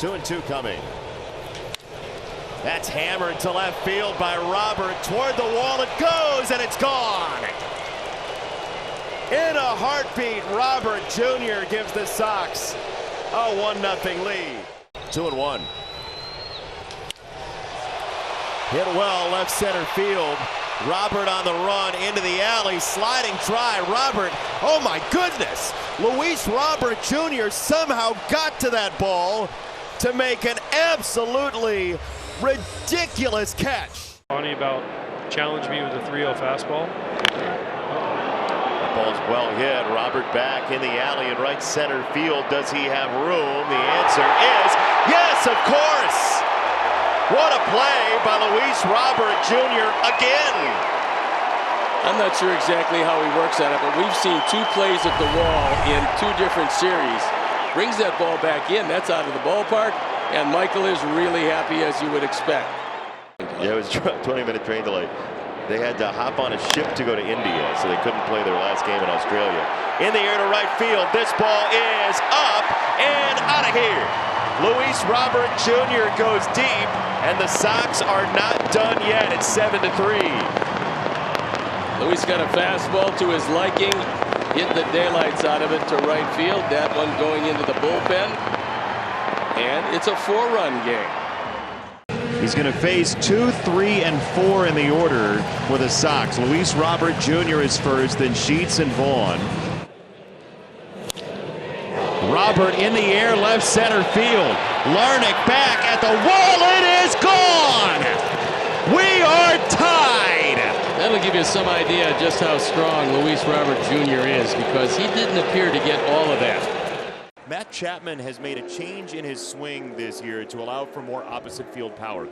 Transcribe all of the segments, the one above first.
2-2 coming. That's hammered to left field by Robert. Toward the wall it goes, and it's gone. In a heartbeat, Robert Jr. gives the Sox a 1-0 lead. 2-1. Hit well left center field. Robert on the run into the alley, sliding try. Robert, oh my goodness! Luis Robert Jr. somehow got to that ball to make an absolutely ridiculous catch. Funny about challenge me with a 3-0 fastball. That ball's well hit. Robert back in the alley in right center field. Does he have room? The answer is yes, of course. What a play by Luis Robert Jr. again. I'm not sure exactly how he works at it, but we've seen 2 plays at the wall in 2 different series. Brings that ball back in. That's out of the ballpark, and Michael is really happy, as you would expect. Yeah, it was a 20-minute train delay. They had to hop on a ship to go to India, so they couldn't play their last game in Australia. In the air to right field. This ball is up and out of here. Luis Robert Jr. goes deep, and the Sox are not done yet. It's 7-3. Luis got a fastball to his liking, hit the daylights out of it to right field. That one going into the bullpen, and it's a 4-run game. He's going to face 2, 3, and 4 in the order for the Sox. Luis Robert Jr. is first, then Sheets and Vaughn. Robert in the air, left center field. Larnach back at the wall. It is gone. We are tied. That'll give you some idea just how strong Luis Robert Jr. is, because he didn't appear to get all of that. Matt Chapman has made a change in his swing this year to allow for more opposite field power.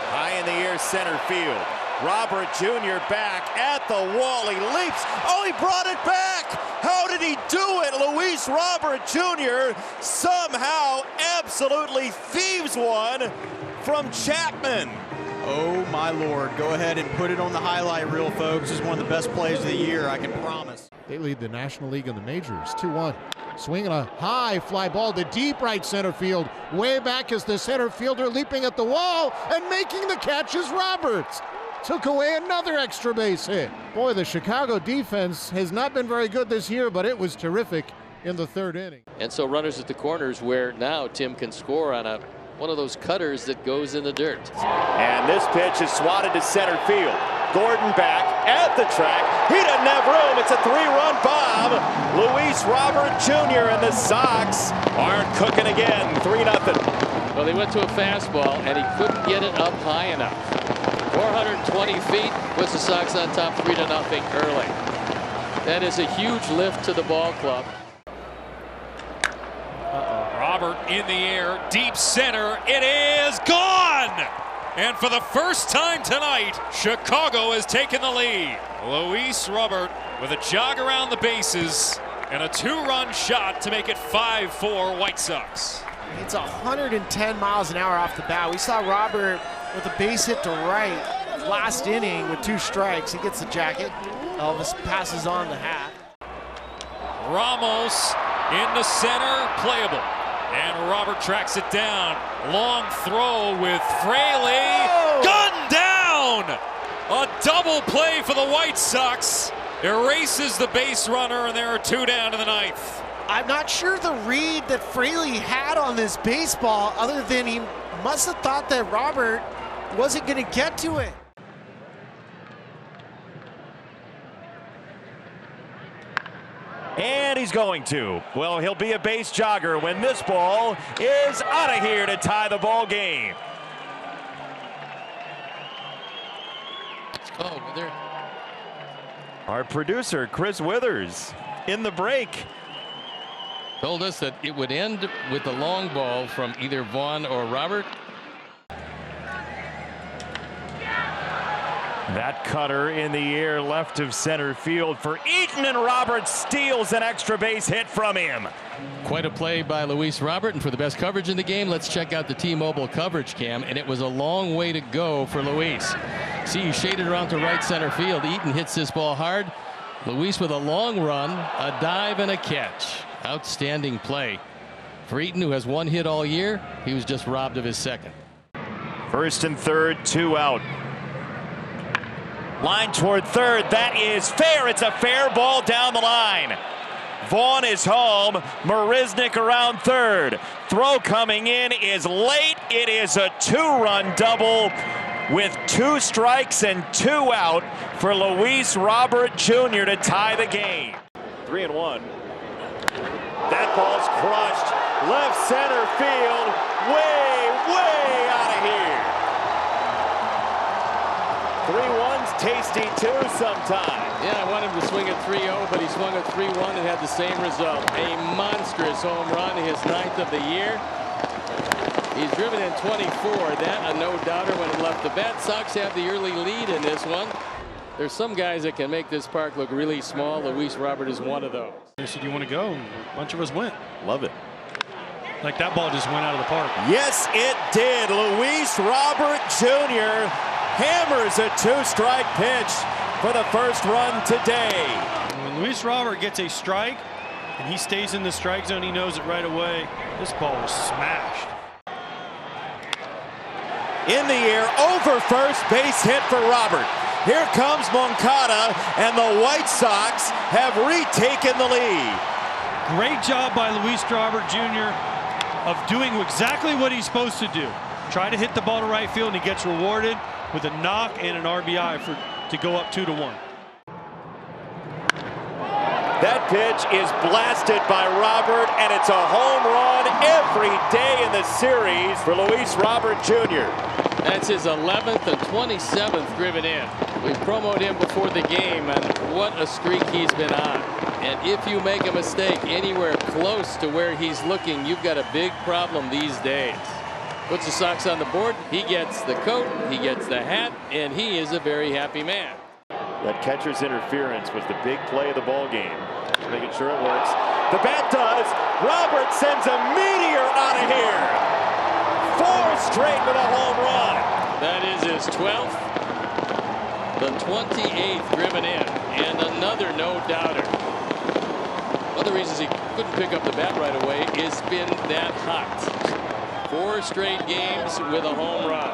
High in the air, center field. Robert Jr. back at the wall. He leaps. Oh, he brought it back. How did he do it? Luis Robert Jr. somehow absolutely thieves one from Chapman. Oh, my Lord. Go ahead and put it on the highlight reel, folks. This is one of the best plays of the year, I can promise. They lead the National League in the majors, 2-1. Swinging a high fly ball to deep right center field. Way back is the center fielder leaping at the wall, and making the catch is Roberts. Took away another extra base hit. Boy, the Chicago defense has not been very good this year, but it was terrific in the 3rd inning. And so runners at the corners, where now Tim can score on one of those cutters that goes in the dirt. And this pitch is swatted to center field. Gordon back at the track. He doesn't have room. It's a 3-run bomb. Luis Robert Jr. and the Sox aren't cooking again. 3-0. Well, they went to a fastball, and he couldn't get it up high enough. 420 feet puts the Sox on top 3-0 early. That is a huge lift to the ball club. Robert in the air, deep center. It is gone! And for the first time tonight, Chicago has taken the lead. Luis Robert with a jog around the bases and a 2-run shot to make it 5-4 White Sox. It's 110 miles an hour off the bat. We saw Robert with a base hit to right last inning with 2 strikes. He gets the jacket. Elvis passes on the hat. Ramos in the center, playable. And Robert tracks it down. Long throw with Fraley. Oh! Gunned down! A double play for the White Sox. Erases the base runner, and there are 2 down in the 9th. I'm not sure the read that Fraley had on this baseball, other than he must have thought that Robert wasn't going to get to it. And he's going to. Well, he'll be a base jogger when this ball is out of here to tie the ball game. Oh, there. Our producer, Chris Withers, in the break, Told us that it would end with the long ball from either Vaughn or Robert. That cutter in the air left of center field for Eaton, and Roberts steals an extra base hit from him. Quite a play by Luis Robert, and for the best coverage in the game, let's check out the T-Mobile coverage cam, and it was a long way to go for Luis. See, he shaded around to right center field. Eaton hits this ball hard. Luis with a long run, a dive, and a catch. Outstanding play For Eaton, who has 1 hit all year, he was just robbed of his second. First and third, 2 out. Line toward third. That is fair. It's a fair ball down the line. Vaughn is home. Marisnik around third. Throw coming in is late. It is a 2-run double with 2 strikes and 2 out for Luis Robert Jr. to tie the game. 3-1. That ball's crushed. Left center field. Way out of here. 3-1's tasty too sometimes. Yeah, I want him to swing at 3-0, but he swung at 3-1 and had the same result. A monstrous home run, his 9th of the year. He's driven in 24. That a no-doubter when he left the bat. Sox have the early lead in this one. There's some guys that can make this park look really small. Luis Robert is one of those. They said, "You want to go?" And a bunch of us went. Love it. Like that ball just went out of the park. Yes, it did. Luis Robert Jr. hammers a 2-strike pitch for the first run today. When Luis Robert gets a strike and he stays in the strike zone, he knows it right away. This ball was smashed. In the air, over first, base hit for Robert. Here comes Moncada, and the White Sox have retaken the lead. Great job by Luis Robert Jr. of doing exactly what he's supposed to do. Try to hit the ball to right field, and he gets rewarded with a knock and an RBI to go up 2-1. That pitch is blasted by Robert, and it's a home run every day in the series for Luis Robert Jr. That's his 11th and 27th driven in. We promoted him before the game, and what a streak he's been on. And if you make a mistake anywhere close to where he's looking, you've got a big problem these days. Puts the Sox on the board. He gets the coat, he gets the hat, and he is a very happy man. That catcher's interference was the big play of the ball game. Just making sure it works. The bat does. Robert sends a meteor out of here. 4 straight with a home run. That is his 12th, the 28th driven in, and another no-doubter. One of the reasons he couldn't pick up the bat right away is been that hot. 4 straight games with a home run.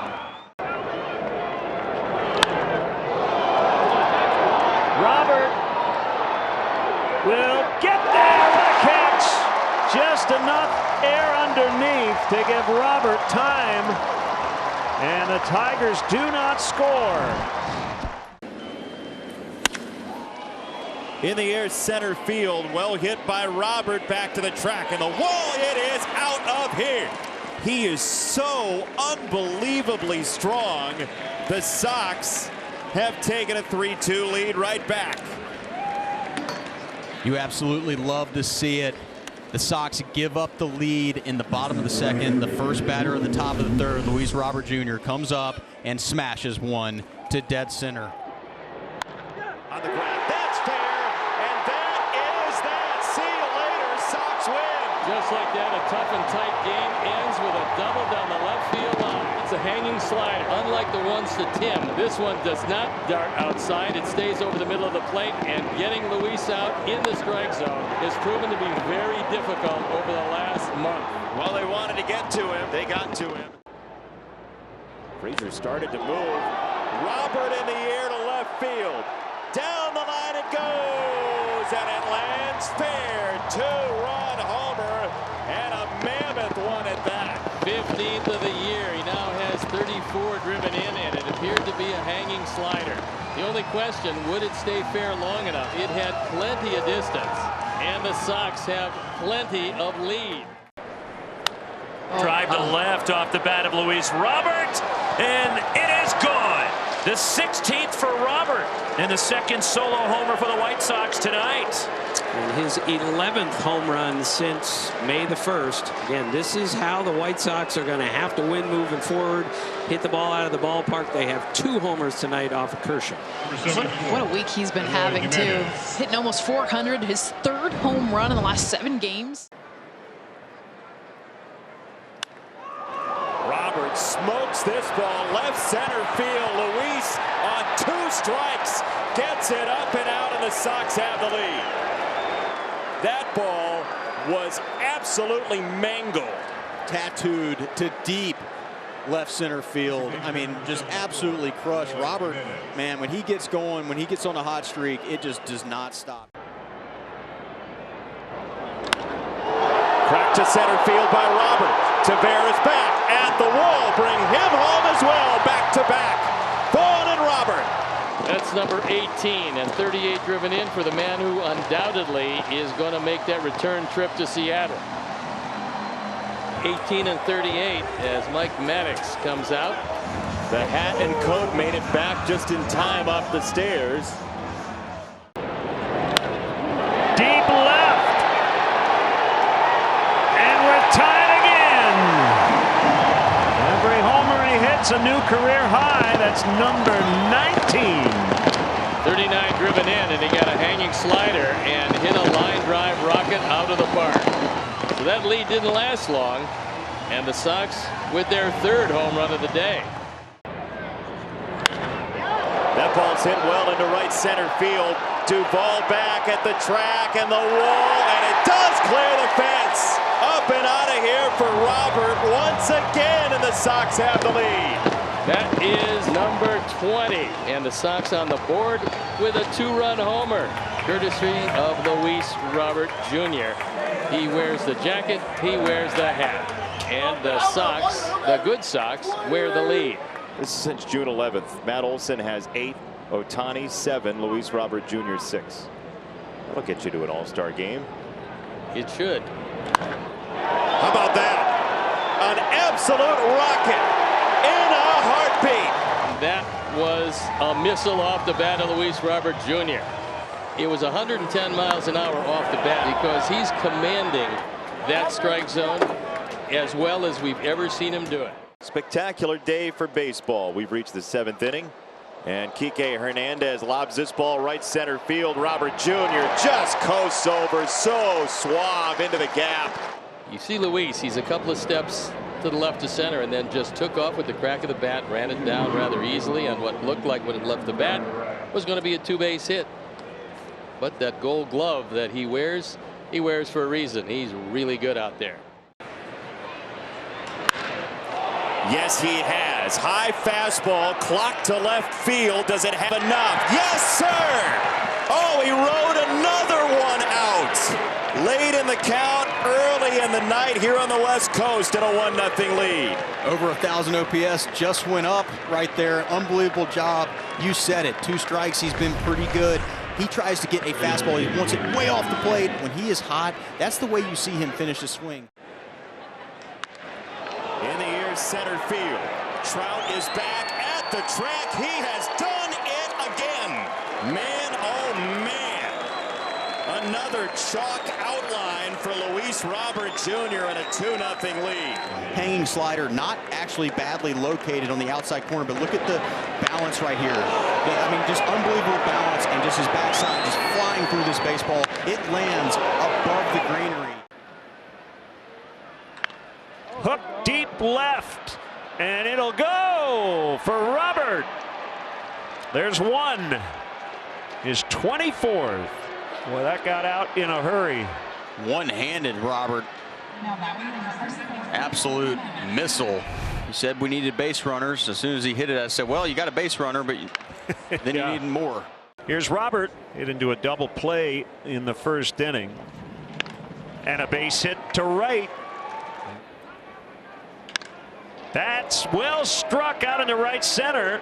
Robert will get there with a catch. Just enough air underneath to give Robert time. And the Tigers do not score. In the air, center field. Well hit by Robert. Back to the track. And the wall, it is out of here. He is so unbelievably strong. The Sox have taken a 3-2 lead right back. You absolutely love to see it. The Sox give up the lead in the bottom of the second. The first batter at the top of the third, Luis Robert Jr., comes up and smashes one to dead center. On the ground, that's fair, and that is that. See you later, Sox win. Just like that, a tough and tight game ends with a double down the left field line. It's a hanging slider. Unlike the ones to Tim, this one does not dart outside. It stays over the middle of the plate, and getting Luis out in the strike zone has proven to be very difficult over the last month. Well, they wanted to get to him. They got to him. Frazier started to move. Robert in the air to left field. Down the line it goes, and it lands fair. 2-run homer, and a mammoth one at that. 15th of the year. He now has 34 driven in, and it appeared to be a hanging slider. The only question, would it stay fair long enough? It had plenty of distance, and the Sox have plenty of lead. Drive to left off the bat of Luis Robert, and it is gone. The 16th for Robert, and the second solo homer for the White Sox tonight. And his 11th home run since May the 1st. Again, this is how the White Sox are going to have to win moving forward. Hit the ball out of the ballpark. They have 2 homers tonight off of Kershaw. What a week he's been having, too. Hitting almost 400, his 3rd home run in the last 7 games. Robert smokes this ball left center field. Luis on 2 strikes gets it up and out, and the Sox have the lead. That ball was absolutely mangled. Tattooed to deep left center field. I mean, just absolutely crushed. Robert, man, when he gets going, when he gets on a hot streak, it just does not stop. Cracked to center field by Robert. Tavares back at the wall. Bring him home as well. Back to back. Vaughn and Robert. That's number 18 and 38 driven in for the man who undoubtedly is going to make that return trip to Seattle. 18 and 38 as Mike Maddox comes out. The hat and coat made it back just in time up the stairs. Deep left. And we're tied again. Every homer he hits a new career high. That's number 19. 39 driven in, and he got a hanging slider and hit a line drive rocket out of the park. So that lead didn't last long, and the Sox with their third home run of the day. That ball's hit well into right center field. Duvall back at the track and the wall, and it does clear the fence. Up and out of here for Robert once again, and the Sox have the lead. That is number 20, and the Sox on the board with a two-run homer, courtesy of Luis Robert Jr. He wears the jacket, he wears the hat, and the Sox, the good Sox, wear the lead. This is since June 11th. Matt Olson has 8, Ohtani 7, Luis Robert Jr. 6. That'll get you to an all-star game. It should. How about that? An absolute rocket in a heartbeat. That was a missile off the bat of Luis Robert Jr. It was 110 miles an hour off the bat because he's commanding that strike zone as well as we've ever seen him do it. Spectacular day for baseball. We've reached the 7th inning, and Kike Hernandez lobs this ball right center field. Robert Jr. just coasts over, so suave into the gap. You see Luis, he's a couple of steps to the left of center and then just took off with the crack of the bat, ran it down rather easily on what looked like when it left the bat was going to be a two-base hit. But that gold glove that he wears for a reason. He's really good out there. Yes, he has. High fastball, clock to left field. Does it have enough? Yes, sir! Oh, he rode another one out. Late in the count, early in the night here on the West Coast in a 1-0 lead. Over 1,000 OPS just went up right there. Unbelievable job. You said it. 2 strikes. He's been pretty good. He tries to get a fastball. He wants it way off the plate. When he is hot, that's the way you see him finish a swing. In the air, center field. Trout is back at the track. He has done it again. Man, oh man. Another chalk outline for Luis Robert Jr. and a 2-0 lead. Hanging slider, not actually badly located on the outside corner, but look at the balance right here. I mean, just unbelievable balance, and just his backside just flying through this baseball. It lands above the greenery. Hook deep left, and it'll go for Robert. There's one. His 24th. Boy, that got out in a hurry. One-handed Robert. Absolute missile. He said we needed base runners. As soon as he hit it, I said, well, you got a base runner, but then you need more. Here's Robert. Hit into a double play in the first inning. And a base hit to right. That's well struck out into right center.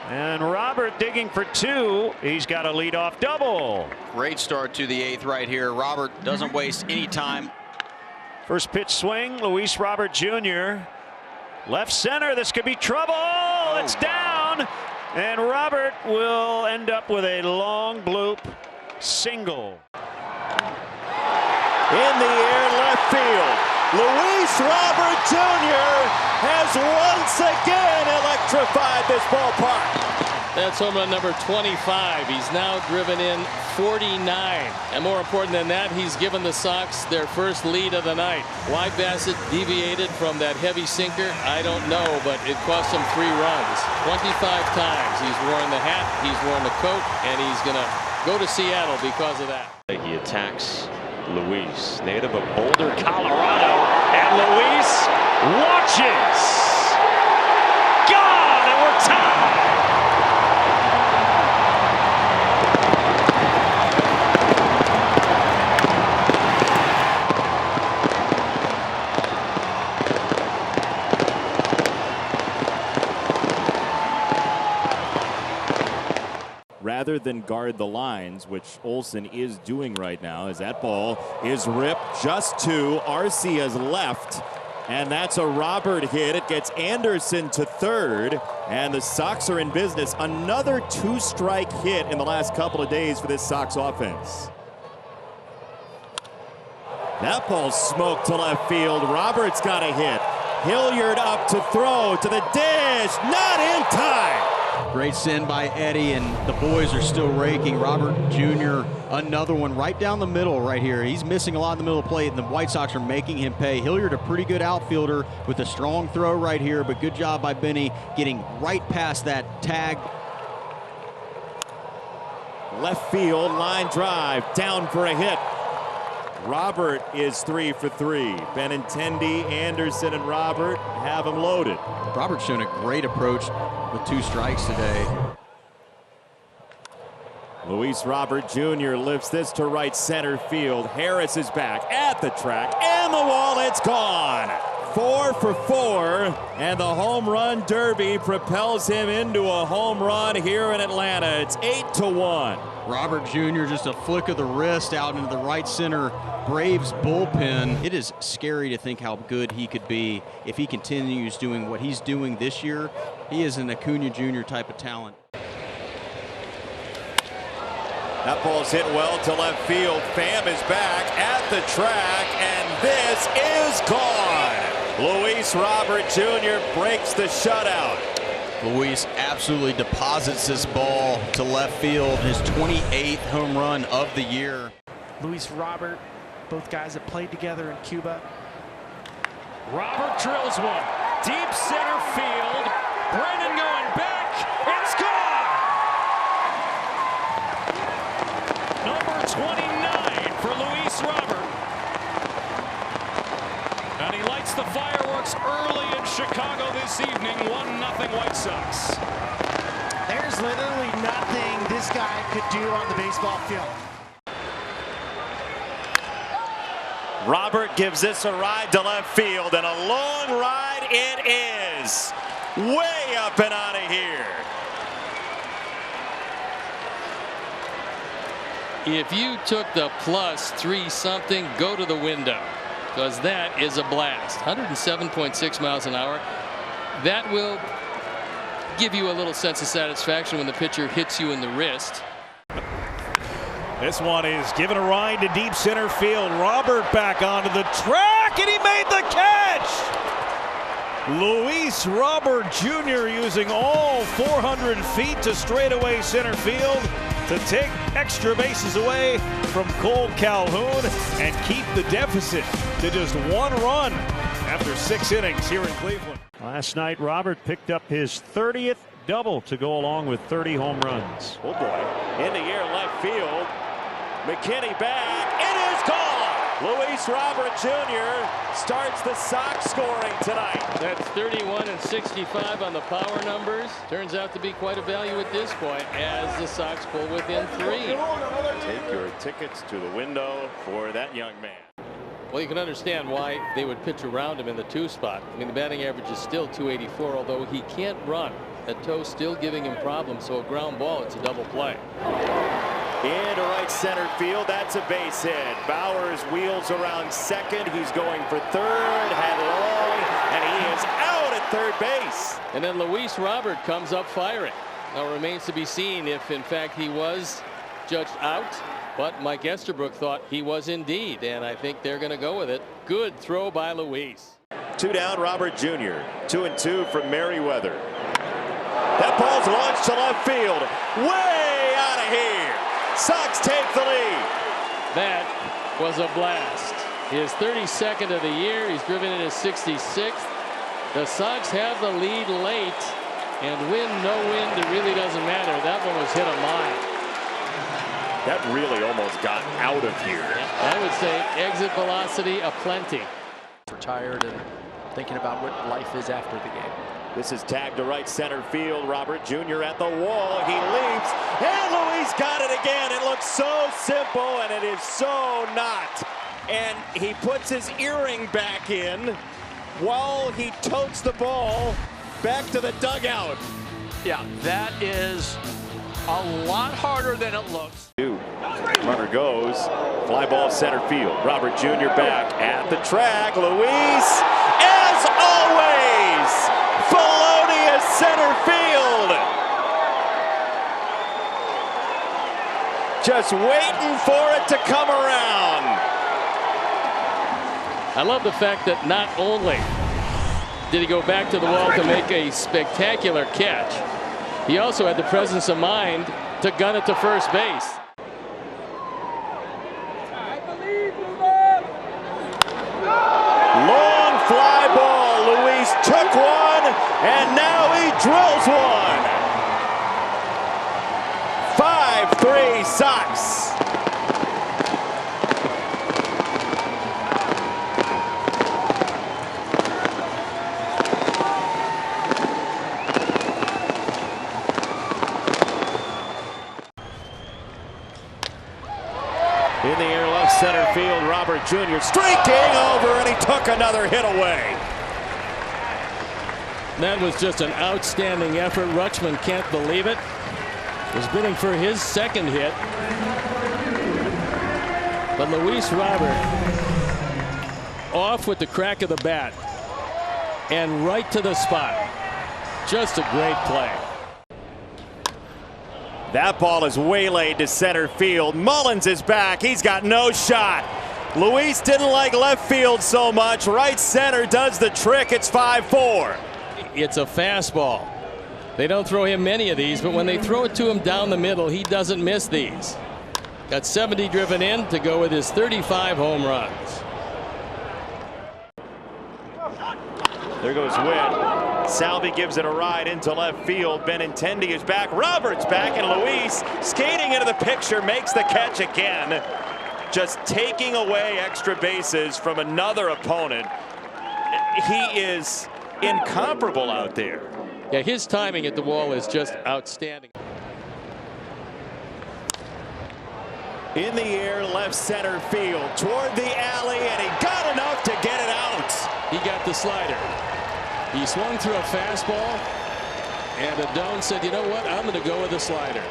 And Robert digging for 2. He's got a leadoff double. Great start to the 8th right here. Robert doesn't waste any time. First pitch swing, Luis Robert Jr. Left center, this could be trouble. It's down. And Robert will end up with a long bloop single. In the air, left field. Luis Robert Jr. has once again electrified this ballpark. That's home run number 25. He's now driven in 49. And more important than that, he's given the Sox their first lead of the night. Why Bassett deviated from that heavy sinker, I don't know, but it cost him 3 runs. 25 times he's worn the hat, he's worn the coat, and he's going to go to Seattle because of that. He attacks Luis, native of Boulder, Colorado, and Luis watches. Gone, and we're tied. Rather than guard the lines, which Olsen is doing right now, as that ball is ripped just to Arcia's left. And that's a Robert hit. It gets Anderson to third. And the Sox are in business. Another two-strike hit in the last couple of days for this Sox offense. That ball smoked to left field. Roberts got a hit. Hilliard up to throw to the dish. Not in time. Great send by Eddie, and the boys are still raking. Robert Jr., another one right down the middle right here. He's missing a lot in the middle of the plate, and the White Sox are making him pay. Hilliard, a pretty good outfielder with a strong throw right here, but good job by Benny getting right past that tag. Left field, line drive, down for a hit. Robert is 3 for 3. Benintendi, Anderson, and Robert have him loaded. Robert's shown a great approach with 2 strikes today. Luis Robert Jr. lifts this to right center field. Harris is back at the track, and the wall, it's gone. 4 for 4, and the home run derby propels him into a home run here in Atlanta. It's 8-1. Robert Jr. just a flick of the wrist out into the right center Braves bullpen. It is scary to think how good he could be if he continues doing what he's doing this year. He is an Acuna Jr. type of talent. That ball's hit well to left field. Pham is back at the track, and this is gone. Luis Robert Jr. breaks the shutout. Luis absolutely deposits this ball to left field, his 28th home run of the year. Luis Robert, both guys that played together in Cuba. Robert drills one. Deep center field. Brennan going back. It's gone. Number 29 for Luis Robert. And he lights the fireworks early in Chicago this evening. 1-0 White Sox. There's literally nothing this guy could do on the baseball field. Robert gives this a ride to left field, and a long ride it is. Way up and out of here. If you took the plus 3 something, go to the window, because that is a blast. 107.6 miles an hour. That will give you a little sense of satisfaction when the pitcher hits you in the wrist. This one is given a ride to deep center field. Robert back onto the track, and he made the catch. Luis Robert Jr. using all 400 feet to straightaway center field to take extra bases away from Cole Calhoun and keep the deficit to just 1 run after 6 innings here in Cleveland. Last night, Robert picked up his 30th double to go along with 30 home runs. Oh boy, in the air left field. McKinney back. It is gone. Luis Robert Jr. starts the Sox scoring tonight. That's 31 and 65 on the power numbers. Turns out to be quite a value at this point as the Sox pull within 3. Take your tickets to the window for that young man. Well, you can understand why they would pitch around him in the 2 spot. I mean, the batting average is still 284, although he can't run. That toe still giving him problems, so a ground ball, it's a double play. Into right center field, that's a base hit. Bowers wheels around second. He's going for third, had long, and he is out at third base. And then Luis Robert comes up firing. Now it remains to be seen if in fact he was judged out, but Mike Esterbrook thought he was indeed, and I think they're going to go with it. Good throw by Luis. 2 down, Robert Jr. 2-2 from Merriweather. That ball's launched to left field. Way out of here. Sox take the lead. That was a blast. His 32nd of the year. He's driven in his 66th. The Sox have the lead late, and win, no wind, it really doesn't matter. That one was hit a mile. That really almost got out of here. I would say exit velocity aplenty. Retired and thinking about what life is after the game. This is tagged to right center field. Robert Jr. at the wall. He leaps, and Luis got it again. It looks so simple, and it is so not. And he puts his earring back in while he totes the ball back to the dugout. Yeah, that is a lot harder than it looks. Runner goes, fly ball center field. Robert Jr. back at the track. Luis, as always, felonious center field. Just waiting for it to come around. I love the fact that not only did he go back to the wall to make a spectacular catch, he also had the presence of mind to gun it to first base. Long fly ball. Luis took one, and now he drills one. 5-3 Sox. In the air, left center field, Robert Jr. streaking over, and he took another hit away. That was just an outstanding effort. Rutschman can't believe it. Was bidding for his second hit. But Luis Robert off with the crack of the bat and right to the spot. Just a great play. That ball is waylaid to center field. Mullins is back. He's got no shot. Luis didn't like left field so much. Right center does the trick. It's 5-4. It's a fastball. They don't throw him many of these, but when they throw it to him down the middle, he doesn't miss these. Got 70 driven in to go with his 35 home runs. There goes Witt. Salvi gives it a ride into left field. Benintendi is back. Roberts back, and Luis skating into the picture makes the catch again. Just taking away extra bases from another opponent. He is incomparable out there. Yeah, his timing at the wall is just outstanding. In the air, left center field, toward the alley, and he got enough to get it out. He got the slider. He swung through a fastball, and Adone said, you know what, I'm going to go with the slider.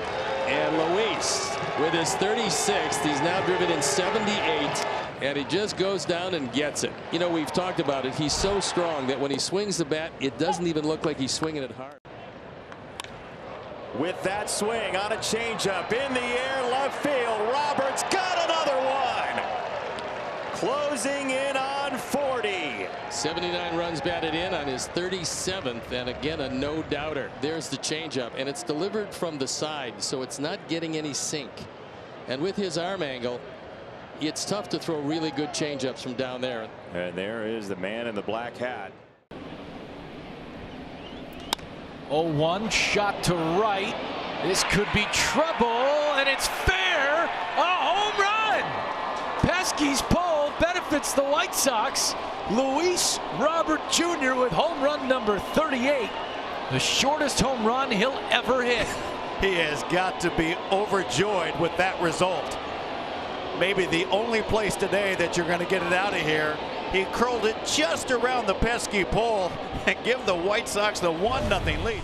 And Luis, with his 36th, he's now driven in 78, and he just goes down and gets it. You know, we've talked about it. He's so strong that when he swings the bat, it doesn't even look like he's swinging it hard. With that swing on a changeup in the air, left field, Roberts got another one. Closing in on 40. 79 runs batted in on his 37th, and again a no-doubter. There's the changeup, and it's delivered from the side, so it's not getting any sink. And with his arm angle, it's tough to throw really good changeups from down there. And there is the man in the black hat. 0-1 shot to right. This could be trouble, and it's fair. A home run. Pesky's pull benefits the White Sox. Luis Robert Jr. with home run number 38. The shortest home run he'll ever hit. He has got to be overjoyed with that result. Maybe the only place today that you're going to get it out of here. He curled it just around the pesky pole and give the White Sox the 1-0 lead.